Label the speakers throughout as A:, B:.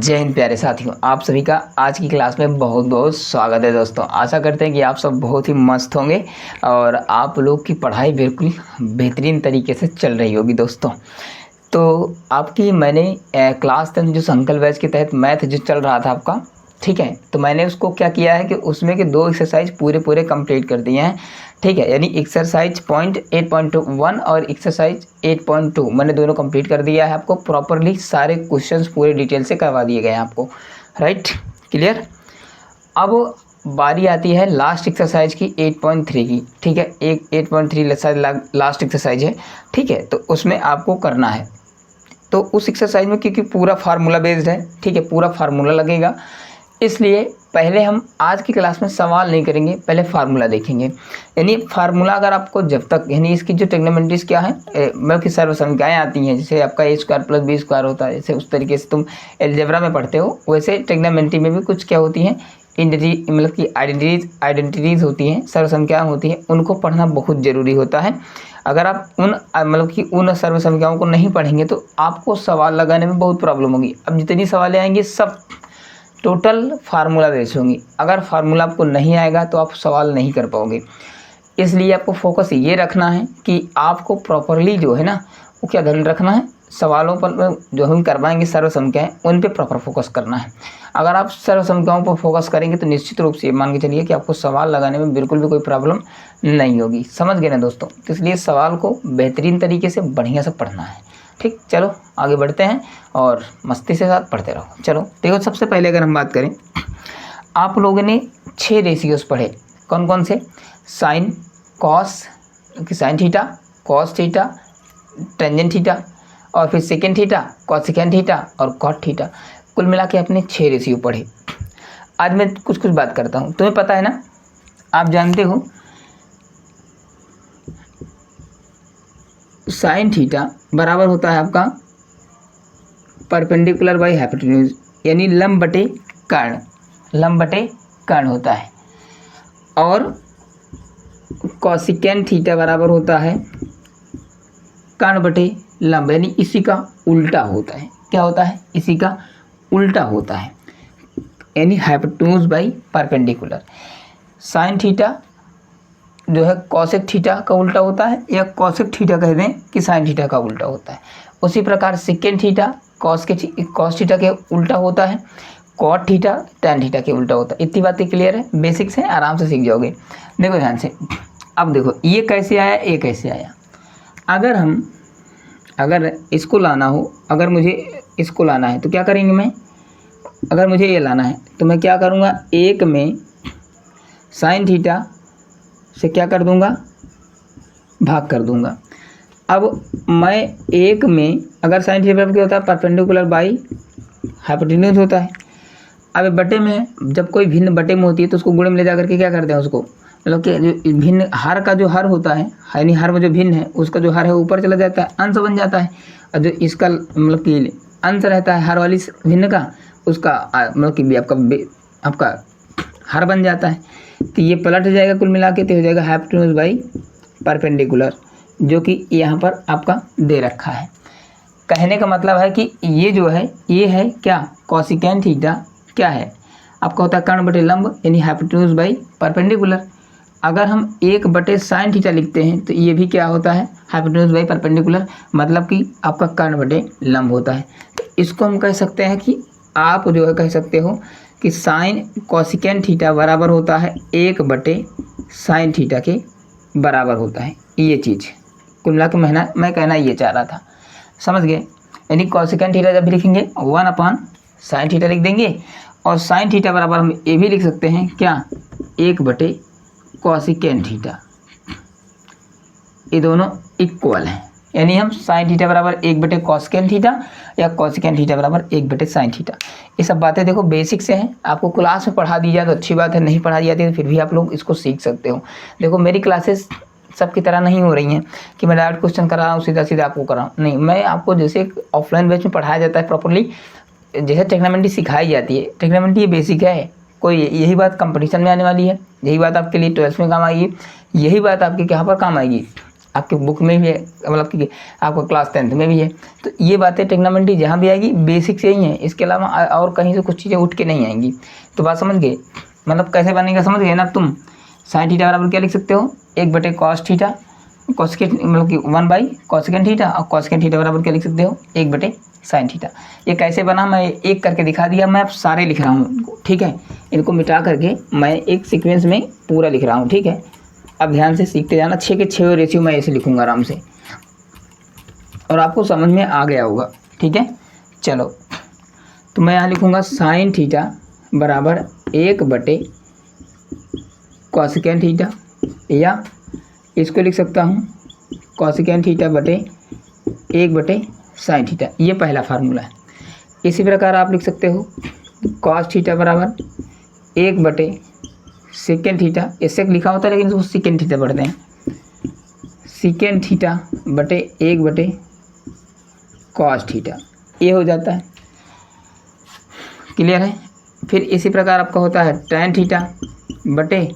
A: जय हिंद प्यारे साथियों, आप सभी का आज की क्लास में बहुत बहुत स्वागत है। दोस्तों आशा करते हैं कि आप सब बहुत ही मस्त होंगे और आप लोग की पढ़ाई बिल्कुल बेहतरीन तरीके से चल रही होगी। दोस्तों तो आपकी मैंने क्लास 10 जो संकल्प बैच के तहत मैथ जो चल रहा था आपका, ठीक है, तो मैंने उसको क्या किया है कि उसमें के 2 एक्सरसाइज पूरे कंप्लीट कर दिए हैं। ठीक है, यानी एक्सरसाइज पॉइंट 8.1 और एक्सरसाइज 8.2 मैंने दोनों कंप्लीट कर दिया है। आपको प्रॉपरली सारे क्वेश्चंस पूरे डिटेल से करवा दिए गए हैं आपको। Right, clear. अब बारी आती है लास्ट एक्सरसाइज की 8.3 की। ठीक है, 8.3 लास्ट एक्सरसाइज है। ठीक है, तो उसमें आपको करना है। तो उस एक्सरसाइज में क्योंकि पूरा फार्मूला बेस्ड है, ठीक है, पूरा फार्मूला लगेगा, इसलिए पहले हम आज की क्लास में सवाल नहीं करेंगे, पहले फार्मूला देखेंगे। यानी फार्मूला अगर आपको जब तक, यानी इसकी जो ट्रिग्नोमेट्रीज क्या है, मतलब कि सर्वसंख्याएँ आती हैं, जैसे आपका a square plus b square होता है, जैसे उस तरीके से तुम एलजेब्रा में पढ़ते हो, वैसे ट्रिग्नोमेट्री में भी कुछ क्या होती हैं, मतलब कि आइडेंटिटीज़ होती हैं, सर्वसंख्याएँ होती हैं, उनको पढ़ना बहुत ज़रूरी होता है। अगर आप मतलब कि उन सर्वसंख्याओं को नहीं पढ़ेंगे तो आपको सवाल लगाने में बहुत प्रॉब्लम होगी। अब जितनी सवालें आएंगी सब टोटल फार्मूला बेस्ड होंगी। अगर फार्मूला आपको नहीं आएगा तो आप सवाल नहीं कर पाओगे। इसलिए आपको फोकस ये रखना है कि आपको प्रॉपरली जो है ना, वो क्या ध्यान रखना है, सवालों पर जो हम करवाएंगे सर्वसंख्याएं, उन पे प्रॉपर फोकस करना है। अगर आप सर्वसंख्याओं पर फोकस करेंगे तो निश्चित रूप से मान के चलिए कि आपको सवाल लगाने में बिल्कुल भी कोई प्रॉब्लम नहीं होगी। समझ गए ना दोस्तों। तो इसलिए सवाल को बेहतरीन तरीके से बढ़िया से पढ़ना है। ठीक, चलो आगे बढ़ते हैं और मस्ती से साथ पढ़ते रहो। चलो देखो, सबसे पहले अगर हम बात करें, आप लोगों ने 6 रेशियोज पढ़े। कौन कौन से? Sine, cos, sine theta, cos theta, tangent theta, और फिर सेकेंड थीटा, कॉसेकेंड थीटा और कॉट थीटा। कुल मिला के आपने 6 रेशियो पढ़े। आज मैं कुछ बात करता हूँ। तुम्हें पता है ना, आप जानते हो साइन थीटा बराबर होता है आपका परपेंडिकुलर बाई हाइपोटेन्यूज, यानी लंब बटे कर्ण होता है। और कॉसिकेंट थीटा बराबर होता है कर्ण बटे लंब, यानी इसी का उल्टा होता है। क्या होता है? इसी का उल्टा होता है, यानी hypotenuse by perpendicular. Sine theta जो है कॉसेक थीटा का उल्टा होता है, या कॉसेक थीटा कह दें कि साइन थीटा का उल्टा होता है। उसी प्रकार सेकेंड थीटा कॉस थीटा के उल्टा होता है, कॉट थीटा टैन थीटा के उल्टा होता है। इतनी बातें क्लियर है, बेसिक्स हैं, आराम से सीख जाओगे। देखो ध्यान से, अब देखो ये कैसे आया, ये कैसे आया। अगर इसको लाना हो, अगर मुझे इसको लाना है तो क्या करेंगे मैं, अगर मुझे ये लाना है तो मैं क्या करूँगा, एक में साइन थीटा से क्या कर दूंगा, भाग कर दूंगा। अब मैं एक में, अगर साइन थीटा क्या होता है, परपेंडिकुलर बाई हाइपोटेन्यूज होता है। अब बटे में, जब कोई भिन्न बटे में होती है तो उसको गुणे में ले जा करके क्या करते हैं, उसको मतलब कि जो भिन्न हर का जो हर होता है, यानी हर में जो भिन्न है उसका जो हर है ऊपर चला जाता है, अंश बन जाता है। और जो इसका मतलब कि अंश रहता है हर वाली भिन्न का, उसका मतलब कि आपका हर बन जाता है। तो ये पलट जाएगा, कुल मिला के तो हो जाएगा हाइपोटेन्यूज बाई परपेंडिकुलर, जो कि यहाँ पर आपका दे रखा है। कहने का मतलब है कि ये जो है, ये है क्या, कॉसिकेंट थीटा क्या है आपका, होता है कर्ण बटे लंब, यानी हाइपोटेन्यूज बाई परपेंडिकुलर। अगर हम 1 बटे साइन थीटा लिखते हैं तो ये भी क्या होता है, हाइपोटेन्यूज बाई परपेंडिकुलर, मतलब कि आपका कर्ण बटे लंब होता है। तो इसको हम कह सकते हैं कि आप जो है कह सकते हो कि साइन कॉसिकेंट थीटा बराबर होता है 1 बटे साइन थीटा के बराबर होता है। ये चीज़ कुल मिला के मैं कहना ये चाह रहा था। समझ गए? यानी कॉसिकेंट थीटा जब भी लिखेंगे 1 अपॉन साइन थीटा लिख देंगे, और साइन थीटा बराबर हम ये भी लिख सकते हैं क्या, 1 बटे कॉसिकेंट थीटा। ये दोनों इक्वल हैं, यानी हम साइन थीटा बराबर 1 बटे कॉसिकेंट थीटा या कॉसिकेंट थीटा बराबर 1 बटे साइन थीटा। ये सब बातें देखो बेसिक से हैं, आपको क्लास में पढ़ा दी जाए तो अच्छी बात है, नहीं पढ़ाई जाती तो फिर भी आप लोग इसको सीख सकते हो। देखो मेरी क्लासेस सबकी तरह नहीं हो रही हैं कि मैं डायरेक्ट क्वेश्चन करा रहा हूँ, सीधा आपको करा हूँ, नहीं, मैं आपको जैसे ऑफलाइन बैच में पढ़ाया जाता है प्रॉपरली, जैसे ट्रिग्नोमेट्री सिखाई जाती है। ट्रिग्नोमेट्री ये बेसिक है, कोई यही बात कंपटीशन में आने वाली है, यही बात आपके लिए 12th में काम आएगी, यही बात आपके यहाँ पर काम आएगी आपके बुक में भी है, मतलब कि आपको क्लास 10th में भी है। तो ये बातें ट्रिग्नोमेट्री जहाँ भी आएगी बेसिक से ही हैं, इसके अलावा और कहीं से कुछ चीज़ें उठ के नहीं आएंगी। तो बात समझ गए, मतलब कैसे बनेगा समझ गए ना तुम। साइन थीटा बराबर क्या लिख सकते हो, 1/cos थीटा, कॉसेकेंट मतलब कि 1/कोसेकेंट थीटा, और कोसेकेंट थीटा बराबर क्या लिख सकते हो, 1/sin थीटा। ये कैसे बना मैं एक करके दिखा दिया, मैं अब सारे लिख रहा हूँ, ठीक है। इनको मिटा करके मैं एक सीक्वेंस में पूरा लिख रहा हूँ, ठीक है। अब ध्यान से सीखते जाना, 6 के 6 रेशियो मैं ऐसे लिखूँगा आराम से, और आपको समझ में आ गया होगा, ठीक है। चलो, तो मैं यहाँ लिखूँगा साइन थीटा बराबर 1/कोसेकेंट थीटा, या इसको लिख सकता हूँ कोसेकेंट थीटा बटे 1/sin थीटा। ये पहला फार्मूला है। इसी प्रकार आप लिख सकते हो कॉस थीटा बराबर 1/सेकेंड थीटा, इससे लिखा होता है लेकिन इसको सेकेंड थीटा पढ़ते हैं, सेकेंड थीटा बटे 1/cos थीटा, ये हो जाता है। क्लियर है। फिर इसी प्रकार आपका होता है tan थीटा बटे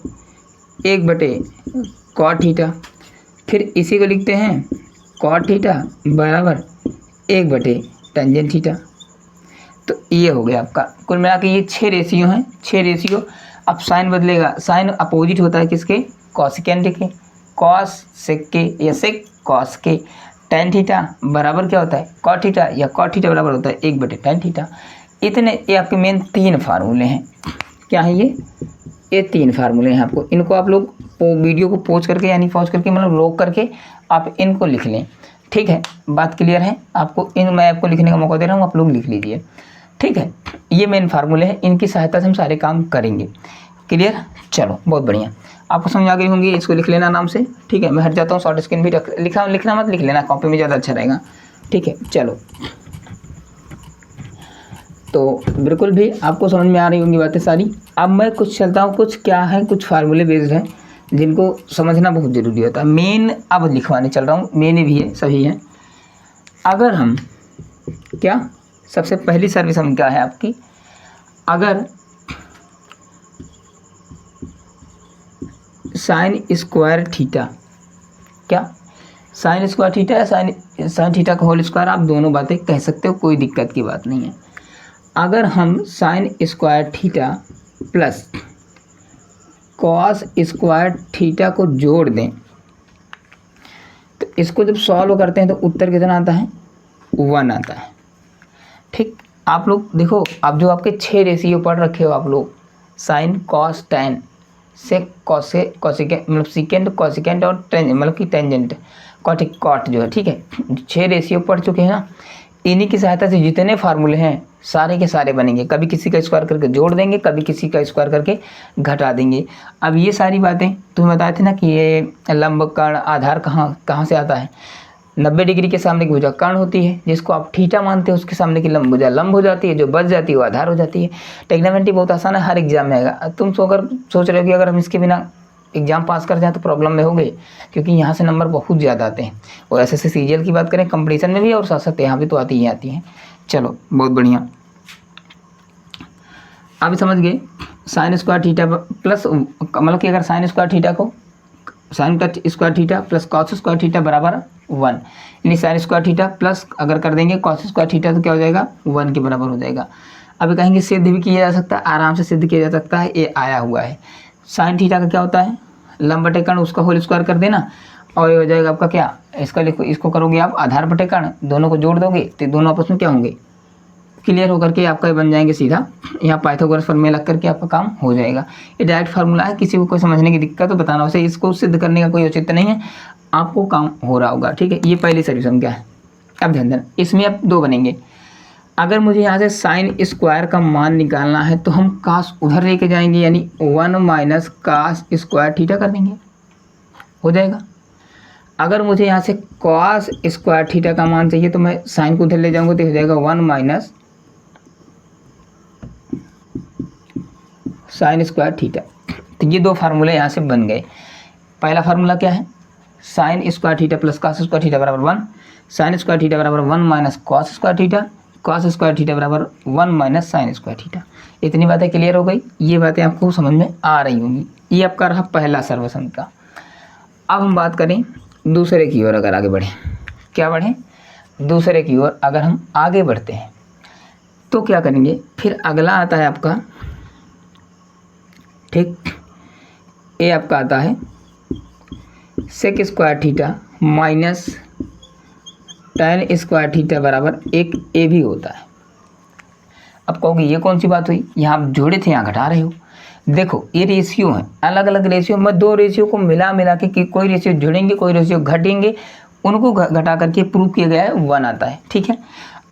A: 1/cot थीटा, फिर इसी को लिखते हैं cot थीटा बराबर 1/टेंजेंट थीटा। तो ये हो गया आपका, कुल मिला के ये 6 रेशियो हैं, 6 रेशियो। अब साइन बदलेगा, साइन अपोजिट होता है किसके, कोसेकेंट के, कॉस सेक के या सेक कॉस के। tan थीटा बराबर क्या होता है, cot थीटा, या cot थीटा बराबर होता है 1/tan थीटा। इतने ये आपके मेन 3 फार्मूले हैं। क्या है ये 3 फार्मूले हैं आपको, इनको आप लोग वीडियो को पॉज करके यानी पॉज करके मतलब रोक करके आप इनको लिख लें, ठीक है। बात क्लियर है आपको, मैं आपको लिखने का मौका दे रहा हूँ, आप लोग लिख लीजिए, ठीक है। ये मेन फार्मूले हैं, इनकी सहायता से हम सारे काम करेंगे। क्लियर, चलो बहुत बढ़िया, आपको समझ आ गई होंगी। इसको लिख लेना नाम से, ठीक है। मैं हट जाता हूँ, शॉर्ट स्क्रीन भी लिखना मत लिख लेना, कॉपी में ज़्यादा अच्छा रहेगा, ठीक है। चलो, तो बिल्कुल भी आपको समझ में आ रही होंगी बातें सारी। अब मैं कुछ चलता हूँ, कुछ क्या है, कुछ फार्मूले बेस्ड हैं जिनको समझना बहुत ज़रूरी होता है। मेन अब लिखवाने चल रहा हूँ, मेन भी है, सभी हैं। अगर हम क्या, सबसे पहली सर्विस हम क्या है आपकी, अगर साइन स्क्वायर थीटा, क्या साइन स्क्वायर थीटा या साइन थीटा का होल स्क्वायर, आप दोनों बातें कह सकते हो, कोई दिक्कत की बात नहीं है। अगर हम sine square theta plus cos square theta को जोड़ दें तो इसको जब सॉल्व करते हैं तो उत्तर कितना आता है, 1 आता है, ठीक। आप लोग देखो, आप जो आपके 6 रेशियो पढ़ रखे हो आप लोग, साइन कॉस टैन सेक कोसेकेंट मतलब सीकेंट कोसेकेंट और मतलब कि टेंजेंट कॉट जो है, ठीक है। 6 रेशियो पढ़ चुके हैं ना, इन्हीं की सहायता से जितने फार्मूले हैं सारे के सारे बनेंगे। कभी किसी का स्क्वायर करके जोड़ देंगे, कभी किसी का स्क्वायर करके घटा देंगे। अब ये सारी बातें तुम्हें बताए थे ना कि ये लंब कर्ण आधार कहाँ से आता है, 90 डिग्री के सामने की भुजा कर्ण होती है, जिसको आप थीटा मानते हो, उसके सामने की लंब भुजा लंब हो जाती है, जो बच जाती है वो आधार हो जाती है। ट्रिग्नोमेट्री बहुत आसान है, हर एग्जाम में आएगा। तुम अगर सोच रहे हो कि अगर हम इसके बिना एग्जाम पास कर जाएँ तो प्रॉब्लम में हो गई, क्योंकि यहाँ से नंबर बहुत ज़्यादा आते हैं। और एसएससी सीजीएल की बात करें, कंपटीशन में भी और साथ साथ यहाँ भी तो आती ही आती हैं। चलो बहुत बढ़िया, अब समझ गए। साइन स्क्वायर थीटा प्लस मतलब कि अगर साइन स्क्वायर थीटा को साइन का square theta plus cos square theta बराबर 1, यानी साइन स्क्वायर थीटा प्लस अगर कर देंगे कॉस स्क्वायर थीटा तो क्या हो जाएगा, 1 के बराबर हो जाएगा। अब कहेंगे सिद्ध भी किया जा सकता है, आराम से सिद्ध किया जा सकता है, ये आया हुआ है। साइन थीटा का क्या होता है, लंब बटे कर्ण, उसका होल स्क्वायर कर देना और ये हो जाएगा आपका क्या, इसका लिखो, इसको करोगे आप आधार बटे कर्ण, दोनों को जोड़ दोगे तो दोनों आपस में क्या होंगे, क्लियर होकर के आपका ये बन जाएंगे सीधा। यहाँ पाइथागोरस फॉर्मूला लग करके आपका काम हो जाएगा। ये डायरेक्ट फार्मूला है, किसी को कोई समझने की दिक्कत तो बताना, उसे इसको सिद्ध करने का कोई औचित्य नहीं है, आपको काम हो रहा होगा, ठीक है। ये पहली सॉल्यूशन क्या है, अब ध्यान देना, इसमें अब 2 बनेंगे। अगर मुझे यहाँ से साइन स्क्वायर का मान निकालना है तो हम कास उधर लेके जाएंगे, यानी 1 माइनस कास स्क्वायर थीटा कर देंगे, हो जाएगा। अगर मुझे यहाँ से कॉस स्क्वायर थीटा का मान चाहिए तो मैं साइन को उधर ले जाऊँगा तो हो जाएगा 1 माइनस साइन स्क्वायर थीटा। तो ये 2 फार्मूले यहाँ से बन गए। पहला फार्मूला क्या है, sine square theta plus cos square theta बराबर 1, साइन स्क्वायर थीटा बराबर 1 minus cos square theta, cos square theta बराबर 1 माइनस साइन स्क्वायर थीटा। इतनी बातें क्लियर हो गई, ये बातें आपको समझ में आ रही होंगी। ये आपका रहा पहला सर्वसम का। अब हम बात करें दूसरे की ओर अगर आगे बढ़ें, क्या बढ़ें, दूसरे की ओर अगर हम आगे बढ़ते हैं तो क्या करेंगे, फिर अगला आता है आपका, ठीक, ये आपका आता है sec square theta minus tan square theta बराबर एक ए भी होता है। अब कहोगे ये कौन सी बात हुई, यहाँ आप जोड़े थे यहाँ घटा रहे हो। देखो ये रेशियो है, अलग अलग रेशियो, मैं दो रेशियो को मिला के कोई रेशियो जुड़ेंगे कोई रेशियो घटेंगे, उनको घटा करके प्रूव किया गया है 1 आता है, ठीक है।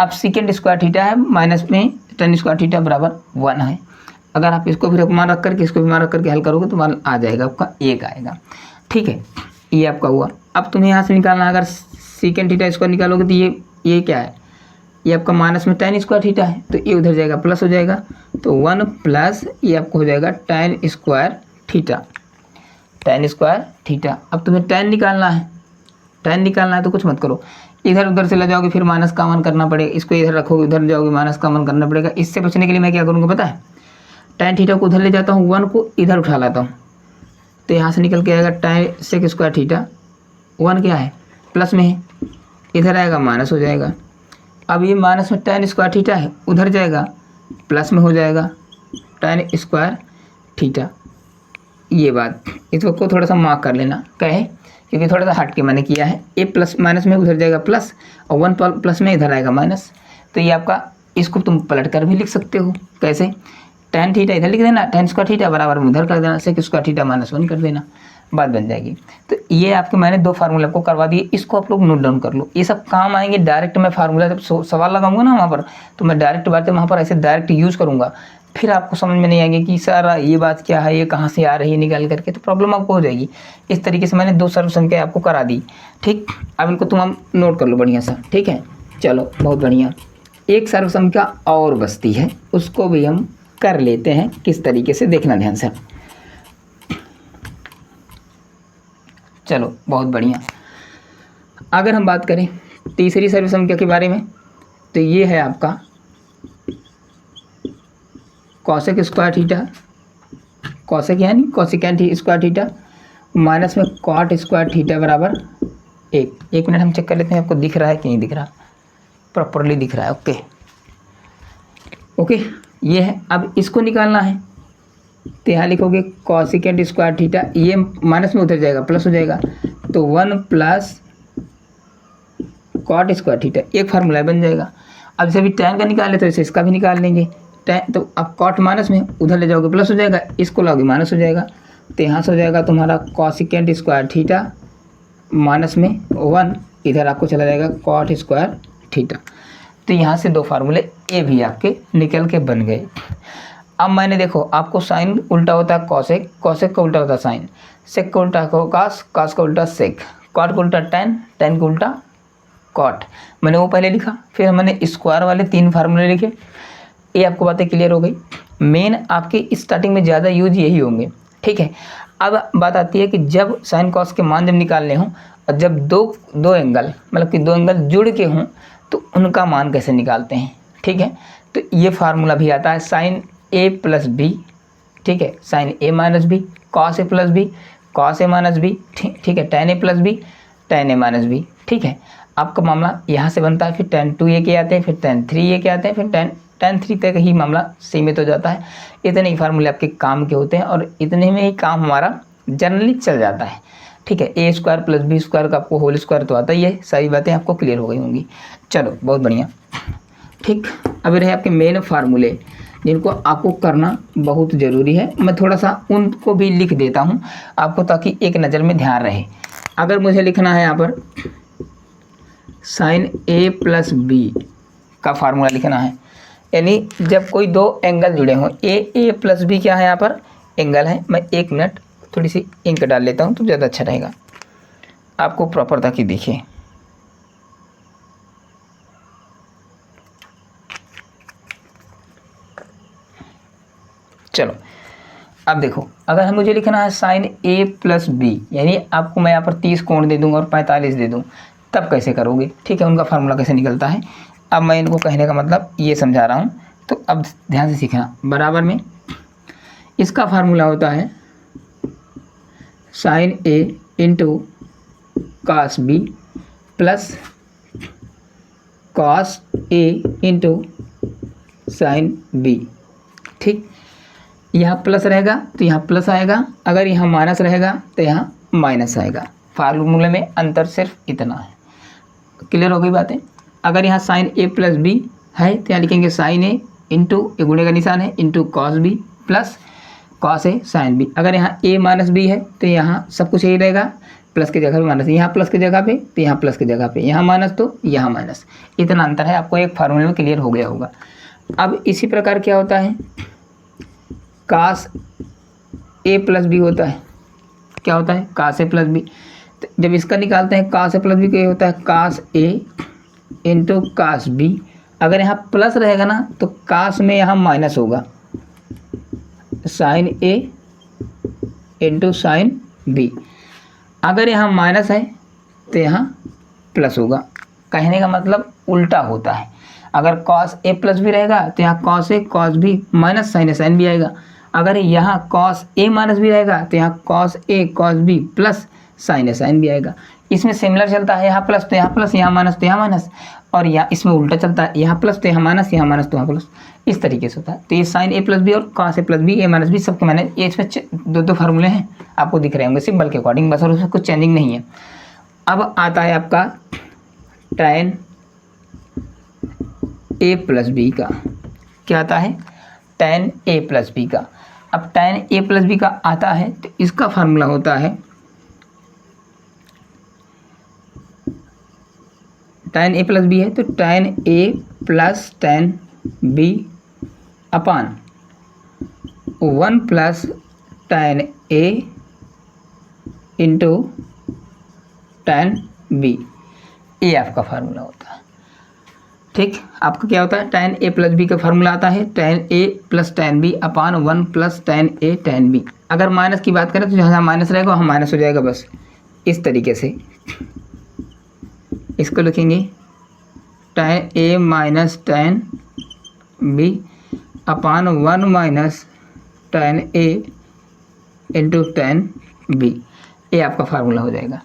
A: अब सेकेंड स्क्वायर थीटा है माइनस में tan स्क्वायर थीटा बराबर 1 है। अगर आप इसको भी मान रख करके इसको भी मान रख करके हल करोगे तो मान आ जाएगा आपका 1 आएगा, ठीक है। ये आपका हुआ। अब तुम्हें यहाँ से निकालना, अगर सेकेंड थीटा स्क्वायर निकालोगे तो ये क्या है, ये आपका माइनस में tan स्क्वायर थीटा है, तो ये उधर जाएगा प्लस हो जाएगा, तो 1 प्लस ये आपको हो जाएगा tan square theta, tan square theta. अब तुम्हें tan निकालना है तो कुछ मत करो, इधर उधर से ले जाओगे फिर माइनस कॉमन करना पड़ेगा, इसको इधर रखोगे उधर जाओगे माइनस कॉमन करना पड़ेगा। इससे बचने के लिए मैं क्या करूँगा पता है, tan थीटा को उधर ले जाता हूँ, 1 को इधर उठा लाता हूँ, तो यहाँ से निकल के आएगा tan सेक स्क्वायर थीटा, 1 क्या है प्लस में है, इधर आएगा माइनस हो जाएगा। अब ये माइनस में tan स्क्वायर थीटा है, उधर जाएगा प्लस में हो जाएगा tan स्क्वायर थीटा। ये बात इसको थोड़ा सा मार्क कर लेना, कहे क्योंकि थोड़ा सा हट के मैंने किया है। ए प्लस माइनस में उधर जाएगा प्लस और 1 प्लस में इधर आएगा माइनस, तो ये आपका, इसको तुम पलट कर भी लिख सकते हो। कैसे, tan थीटा इधर लिख देना, tan स्क्वायर थीटा बराबर में उधर कर देना, सेक स्क्वायर थीटा -1 कर देना, बात बन जाएगी। तो ये आपके मैंने 2 फार्मूला आपको करवा दिए, इसको आप लोग नोट डाउन कर लो, ये सब काम आएंगे। डायरेक्ट मैं फार्मूला जब सवाल लगाऊंगा ना वहाँ पर, तो मैं डायरेक्ट बातें वहाँ पर ऐसे डायरेक्ट यूज़ करूँगा, फिर आपको समझ में नहीं आएगी कि सर ये बात क्या है, ये कहाँ से आ रही है निकाल करके, तो प्रॉब्लम आपको हो जाएगी। इस तरीके से मैंने 2 सर्व संख्या आपको करा दी, ठीक। अब इनको तुम हम नोट कर लो बढ़िया सा, ठीक है। चलो बहुत बढ़िया, एक सर्व संख्या और बचती है, उसको भी हम कर लेते हैं, किस तरीके से देखना ध्यान से। चलो बहुत बढ़िया, अगर हम बात करें तीसरी सर्व संख्या के बारे में, तो ये है आपका कॉसेक स्क्वायर थीटा, कॉसेक यानी कोसिकेंट स्क्वायर थीटा माइनस में कॉट स्क्वायर थीटा बराबर 1 मिनट हम चेक कर लेते हैं आपको दिख रहा है कि नहीं दिख रहा, प्रॉपरली दिख रहा है, ओके ये है। अब इसको निकालना है तो यहाँ लिखोगे कोसिकेंट स्क्वायर थीटा, ये माइनस में उतर जाएगा प्लस हो जाएगा, तो 1 प्लस कॉट स्क्वायर थीटा, एक फार्मूला बन जाएगा। अब जैसे भी tan का निकाले तो इसे इसका भी निकाल लेंगे, tan तो अब कॉट माइनस में उधर ले जाओगे प्लस हो जाएगा, इसको लाओगे माइनस हो जाएगा, तो यहाँ से हो जाएगा तुम्हारा कोसिकेंट स्क्वायर थीटा माइनस में 1, इधर आपको चला जाएगा कॉट स्क्वायर थीटा। तो यहाँ से 2 फार्मूले ये भी आपके निकल के बन गए। अब मैंने देखो आपको साइन उल्टा होता है कॉसेक, कॉसेक का उल्टा होता है साइन, सेक का उल्टा कॉस, कॉस का उल्टा सेक, कॉट का उल्टा टैन, टैन का उल्टा कॉट। मैंने वो पहले लिखा, फिर मैंने स्क्वायर वाले 3 फार्मूले लिखे, ये आपको बातें क्लियर हो गई। मेन आपके स्टार्टिंग में ज़्यादा यूज यही होंगे, ठीक है। अब बात आती है कि जब साइन कॉस के मान जब निकालने हों और जब दो एंगल मतलब कि 2 एंगल जुड़ के हों तो उनका मान कैसे निकालते हैं, ठीक है। तो ये फार्मूला भी आता है साइन ए प्लस बी, ठीक है, sine A minus B, cos A plus B, cos A minus B, ठीक है, tan A plus B, tan A minus B, ठीक है। आपका मामला यहाँ से बनता है, फिर tan 2a के आते हैं, फिर tan 3a के आते हैं, फिर tan 3 तक ही मामला सीमित हो जाता है। इतने ही फार्मूले आपके काम के होते हैं और इतने में ही काम हमारा जनरली चल जाता है, ठीक है। ए स्क्वायर प्लस बी स्क्वायर का आपको होल स्क्वायर तो आता ही है, सारी बातें आपको क्लियर हो गई होंगी। चलो बहुत बढ़िया, ठीक। अब रहे आपके मेन फार्मूले जिनको आपको करना बहुत ज़रूरी है, मैं थोड़ा सा उनको भी लिख देता हूँ आपको ताकि एक नज़र में ध्यान रहे। अगर मुझे लिखना है यहाँ पर साइन ए प्लस बी का फार्मूला लिखना है, यानी जब कोई 2 एंगल जुड़े हों, ए प्लस बी क्या है यहाँ पर एंगल है। मैं 1 मिनट थोड़ी सी इंक डाल लेता हूँ तो ज़्यादा अच्छा रहेगा, आपको प्रॉपर ताकि दिखे। चलो अब देखो, अगर मुझे लिखना है साइन ए प्लस बी, यानी आपको मैं यहाँ पर 30 कोण दे दूँगा और 45 दे दूँ, तब कैसे करोगे, ठीक है, उनका फार्मूला कैसे निकलता है। अब मैं इनको कहने का मतलब ये समझा रहा हूँ, तो अब ध्यान से सीखना। बराबर में इसका फार्मूला होता है sine A into cos b plus cos a into sin b। ठीक, यहाँ प्लस रहेगा तो यहाँ प्लस आएगा, अगर यहाँ माइनस रहेगा तो यहाँ माइनस आएगा। फार्मूले में अंतर सिर्फ इतना है। क्लियर हो गई बातें। अगर यहाँ साइन ए प्लस बी है तो यहाँ लिखेंगे साइन ए इंटू, ये गुणे का निशान है, into cos B plus cos A sine B. अगर यहाँ ए माइनस बी है तो यहाँ सब कुछ यही रहेगा, प्लस की जगह पे माइनस, यहाँ प्लस की जगह पे तो यहाँ प्लस की जगह पे, यहाँ माइनस तो यहाँ माइनस, इतना अंतर है। आपको एक फार्मूले में क्लियर हो गया होगा। अब इसी प्रकार क्या होता है, कास ए प्लस बी होता है। क्या होता है, कास ए प्लस बी। तो जब इसका निकालते हैं कास ए प्लस बी, क्या होता है, कास ए इंटू कास बी। अगर यहाँ प्लस रहेगा ना तो कास में यहाँ माइनस होगा, sign A into sine B. अगर यहाँ माइनस है तो यहाँ प्लस होगा। कहने का मतलब उल्टा होता है। अगर कॉस ए प्लस बी रहेगा तो यहाँ cos A cos B minus sign A sine B आएगा। अगर यहाँ कॉस ए माइनस बी रहेगा तो यहाँ cos A cos B plus sign A sine B आएगा। इसमें सिमिलर चलता है, यहाँ प्लस तो यहाँ प्लस, यहाँ माइनस तो यहाँ माइनस, और यहाँ इसमें उल्टा चलता है, यहाँ प्लस तो यहाँ माइनस, यहाँ माइनस तो यहाँ प्लस, इस तरीके से होता है। तो ये साइन ए प्लस बी और cos A plus B, A minus B, सबके मैंने ये इसमें दो फार्मूले हैं, आपको दिख रहे होंगे सिंबल के अकॉर्डिंग बस, और उसमें कुछ चेंजिंग नहीं है। अब आता है आपका tan ए प्लस बी का। क्या आता है, tan ए प्लस बी का। अब tan ए प्लस बी का आता है तो इसका फार्मूला होता है, tan ए प्लस बी है तो tan ए प्लस tan बी अपान 1 प्लस tan ए इंटू tan बी, ये आपका फार्मूला होता है। ठीक, आपका क्या होता है, tan ए प्लस बी का फार्मूला आता है tan ए प्लस tan बी अपान 1 प्लस tan ए tan बी। अगर माइनस की बात करें तो जहाँ माइनस रहेगा वहाँ माइनस हो जाएगा, बस इस तरीके से इसको लिखेंगे tan ए माइनस tan बी अपान 1 माइनस tan ए इंटू tan बी, ये आपका फार्मूला हो जाएगा।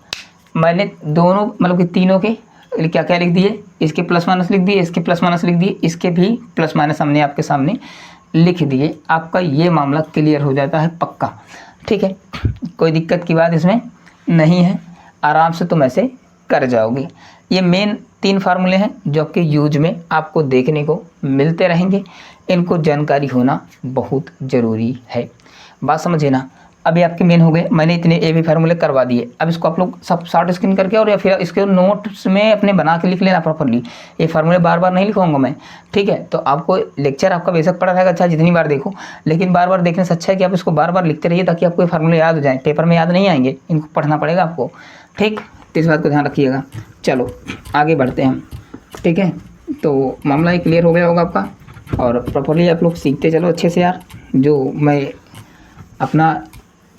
A: मैंने दोनों मतलब कि तीनों के क्या क्या लिख दिए, इसके प्लस माइनस लिख दिए, इसके प्लस माइनस लिख दिए, इसके भी प्लस माइनस हमने आपके सामने लिख दिए। आपका ये मामला क्लियर हो जाता है पक्का। ठीक है, कोई दिक्कत की बात इसमें नहीं है, आराम से तुम ऐसे कर जाओगे। ये मेन 3 फार्मूले हैं जो कि यूज में आपको देखने को मिलते रहेंगे, इनको जानकारी होना बहुत ज़रूरी है। बात समझिए ना। अभी आपके मेन हो गए, मैंने इतने ए भी फार्मूले करवा दिए। अब इसको आप लोग सब शॉर्ट स्क्रीन करके और या फिर इसके नोट्स में अपने बना के लिख लेना प्रॉपरली। ये फार्मूले बार बार नहीं लिखूंगा मैं, ठीक है। तो आपको लेक्चर आपका बेशक पढ़ा रहेगा, अच्छा जितनी बार देखो, लेकिन बार बार देखने से अच्छा है कि आप इसको बार बार लिखते रहिए ताकि आपको ये फार्मूले याद हो जाए। पेपर में याद नहीं आएंगे, इनको पढ़ना पड़ेगा आपको। ठीक, तो इस बात को ध्यान रखिएगा। चलो आगे बढ़ते हैं हम, ठीक है। तो मामला ये क्लियर हो गया होगा आपका, और प्रॉपरली आप लोग सीखते चलो अच्छे से यार। जो मैं अपना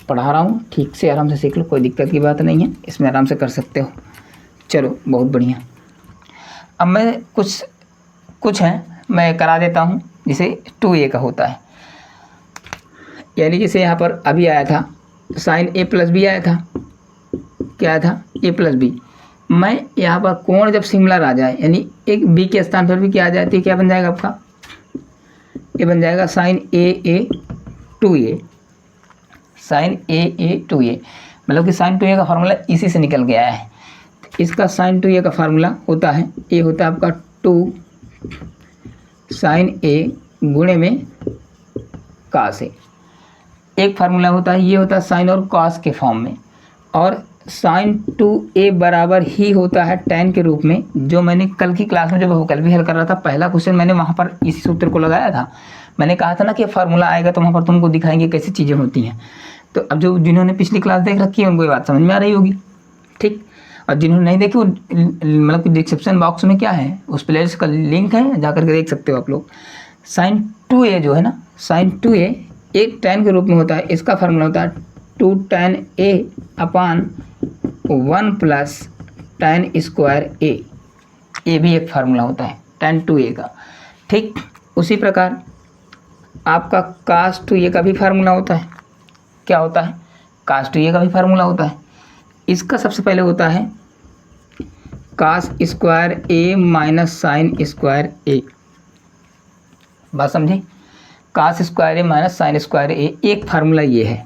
A: पढ़ा रहा हूँ ठीक से आराम से सीख लो, कोई दिक्कत की बात नहीं है, इसमें आराम से कर सकते हो। चलो बहुत बढ़िया। अब मैं कुछ है मैं करा देता हूँ, जिसे 2a का होता है। यानी जैसे यहाँ पर अभी आया था साइन ए प्लस बी आया था, क्या आया था, ए प्लस बी। मैं यहाँ पर कोण जब सिमिलर आ जाए, यानी एक बी के स्थान पर भी क्या आ जाती है, क्या बन जाएगा आपका, ये बन जाएगा साइन ए 2a, साइन ए 2a, मतलब कि साइन 2a का फार्मूला इसी से निकल के आया है। इसका साइन 2a का फार्मूला होता है, ये होता है आपका 2 साइन ए गुणे में कास ए। एक फार्मूला होता है, ये होता है साइन और कॉस के फॉर्म में, और साइन 2a बराबर ही होता है tan के रूप में। जो मैंने कल की क्लास में जब बहुकल भी हल कर रहा था, पहला क्वेश्चन मैंने वहाँ पर इसी सूत्र को लगाया था। मैंने कहा था ना कि फार्मूला आएगा तो वहाँ पर तुमको दिखाएंगे कैसी चीज़ें होती हैं। तो अब जो जिन्होंने पिछली क्लास देख रखी है उनको ये बात समझ में आ रही होगी, ठीक। और जिन्होंने नहीं देखी, वो मतलब कि डिस्क्रिप्शन बॉक्स में क्या है, उस प्लेलिस्ट का लिंक है, जा करके देख सकते हो आप लोग। साइन 2a जो है ना, साइन 2a एक tan के रूप में होता है। इसका फार्मूला होता है 2 tan a upon 1 plus tan square a। ये भी एक फार्मूला होता है tan 2a का, ठीक। उसी प्रकार आपका cos 2a का भी फार्मूला होता है। क्या होता है, cos 2a का भी फार्मूला होता है। इसका सबसे पहले होता है कास स्क्वायर ए माइनस साइन स्क्वायर ए। बात समझे? कास स्क्वायर ए माइनस साइन स्क्वायर ए, एक फार्मूला ये है।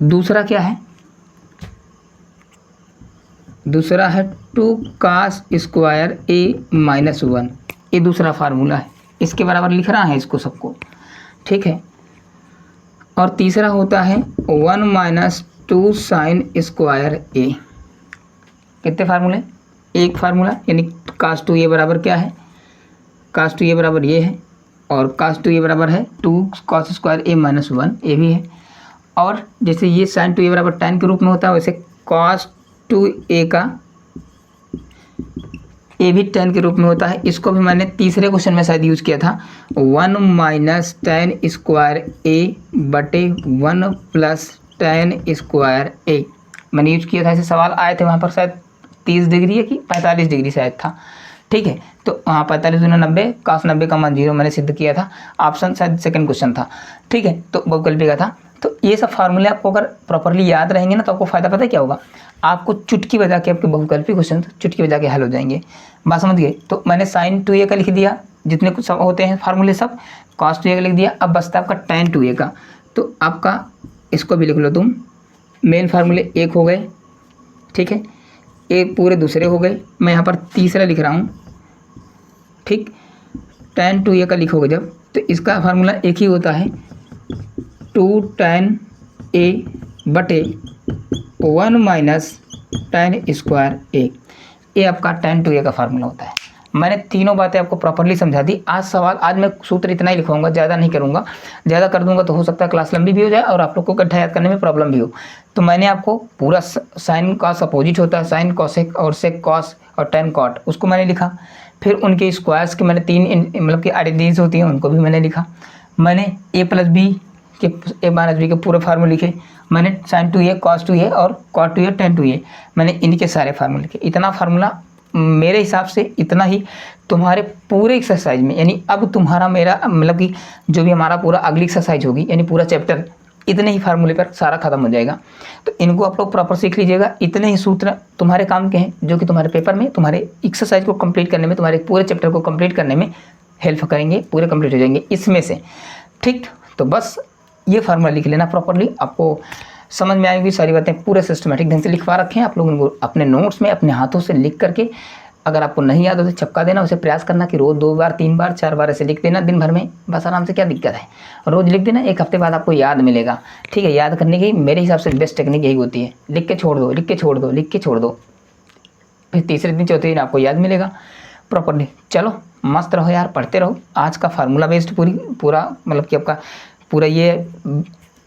A: दूसरा क्या है? दूसरा है 2 कास स्क्वायर ए माइनस 1, ये दूसरा फार्मूला है। इसके बराबर लिख रहा है इसको सबको, ठीक है। और तीसरा होता है 1 माइनस 2 साइन स्क्वायर ए। कितने फार्मूले? एक फार्मूला, यानी कास 2 ए बराबर क्या है? कास 2 ए बराबर ये है, और कास 2 ए बराबर है 2 कॉस स्क्वायर ए माइनस 1, ये भी है। और जैसे ये साइन 2 ए बराबर tan के रूप में होता है, वैसे कॉस 2 ए का ए भी tan के रूप में होता है। इसको भी मैंने तीसरे क्वेश्चन में शायद यूज़ किया था, 1 माइनस tan स्क्वायर ए बटे 1 प्लस tan स्क्वायर ए, मैंने यूज किया था। ऐसे सवाल आए थे वहाँ पर, शायद 30 डिग्री है कि 45 डिग्री शायद था, ठीक है। तो हाँ 45 दूना 90, कास 90 का मान 0 मैंने सिद्ध किया था। ऑप्शन शायद सेकंड क्वेश्चन था, ठीक है। तो बहुकल्पी का था। तो ये सब फार्मूले आपको अगर प्रॉपरली याद रहेंगे ना, तो आपको फ़ायदा पता है क्या होगा? आपको चुटकी बजा के आपके बहुकल्पी क्वेश्चन चुटकी बजा के हल हो जाएंगे। बात समझ गए? तो मैंने साइन 2a का लिख दिया, जितने कुछ सब होते हैं फार्मूले सब, कॉस 2a का लिख दिया। अब बचता है आपका tan 2a का, तो आपका इसको भी लिख लो तुम। मेन फार्मूले एक हो गए, ठीक है, एक पूरे दूसरे हो गए। मैं यहाँ पर तीसरा लिख रहा हूँ, ठीक। tan 2a का लिखोगे जब, तो इसका फार्मूला एक ही होता है, 2 tan a बटे 1 माइनस tan स्क्वायर a। ये आपका tan 2a का फार्मूला होता है। मैंने तीनों बातें आपको प्रॉपरली समझा दी। आज मैं सूत्र इतना ही लिखवाऊंगा, ज़्यादा नहीं करूँगा। ज़्यादा कर दूंगा तो हो सकता है क्लास लंबी भी हो जाए और आप लोग को गड्ढा याद करने में प्रॉब्लम भी हो। तो मैंने आपको पूरा साइन कॉस अपोजिट होता है, साइन कॉसेक और सेक कॉस और tan कॉट, उसको मैंने लिखा। फिर उनके स्क्वायर्स के मैंने 3 मतलब कि आइडेंटिटीज होती हैं, उनको भी मैंने लिखा। मैंने a प्लस बी के माइनस बी के पूरे फार्मूले लिखे। मैंने साइन 2a कॉस 2a और कॉट 2a tan 2a, मैंने इनके सारे फार्मूले लिखे। इतना फार्मूला मेरे हिसाब से इतना ही तुम्हारे पूरे एक्सरसाइज में, यानी अब तुम्हारा मेरा मतलब कि जो भी हमारा पूरा अगली एक्सरसाइज होगी, यानी पूरा चैप्टर इतने ही फार्मूले पर सारा खत्म हो जाएगा। तो इनको आप लोग प्रॉपर सीख लीजिएगा। इतने ही सूत्र तुम्हारे काम के हैं, जो कि तुम्हारे पेपर में, तुम्हारे एक्सरसाइज को कंप्लीट करने में, तुम्हारे पूरे चैप्टर को कंप्लीट करने में हेल्प करेंगे, पूरे कंप्लीट हो जाएंगे इसमें से, ठीक। तो बस ये फार्मूला लिख लेना प्रॉपरली, आपको समझ में आएगी सारी बातें। पूरे सिस्टमेटिक ढंग से लिखवा रखे हैं आप लोगों को अपने नोट्स में, अपने हाथों से लिख करके। अगर आपको नहीं याद हो तो चिपका देना, उसे प्रयास करना कि रोज़ 2 बार 3 बार 4 बार ऐसे लिख देना दिन भर में, बस आराम से। क्या दिक्कत है, रोज़ लिख देना, 1 हफ्ते बाद आपको याद मिलेगा, ठीक है। याद करने की मेरे हिसाब से बेस्ट टेक्निक यही होती है, लिख के छोड़ दो, लिख के छोड़ दो, लिख के छोड़ दो, फिर तीसरे दिन चौथे दिन आपको याद मिलेगा प्रॉपरली। चलो मस्त रहो यार, पढ़ते रहो। आज का फार्मूला बेस्ड पूरा मतलब कि आपका पूरा ये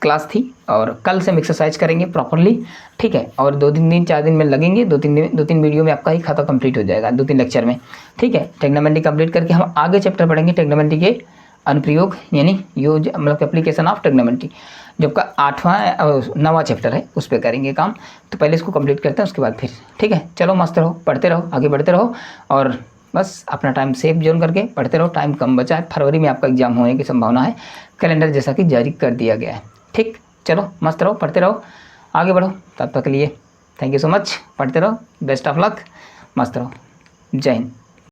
A: क्लास थी, और कल से हम एक्सरसाइज करेंगे प्रॉपरली, ठीक है। और 2-3 दिन 4 दिन में लगेंगे, 2-3 वीडियो में आपका ही खाता कंप्लीट हो जाएगा, 2-3 लेक्चर में, ठीक है। ट्रिग्नोमेट्री कंप्लीट करके हम आगे चैप्टर पढ़ेंगे ट्रिग्नोमेट्री के अनुप्रयोग, यानी यूज मतलब एप्लीकेशन ऑफ ट्रिग्नोमेट्री, जो आपका 8वां 9वां चैप्टर है, उस पर करेंगे काम। तो पहले इसको कंप्लीट करते हैं, उसके बाद फिर, ठीक है। चलो मस्त रहो, पढ़ते रहो, आगे बढ़ते रहो, और बस अपना टाइम सेव जोन करके पढ़ते रहो। टाइम कम बचा है, फरवरी में आपका एग्जाम होने की संभावना है, कैलेंडर जैसा कि जारी कर दिया गया है, ठीक। चलो मस्त रहो, पढ़ते रहो, आगे बढ़ो। तब तक के लिए थैंक यू सो मच, पढ़ते रहो, बेस्ट ऑफ लक, मस्त रहो, जय हिंद।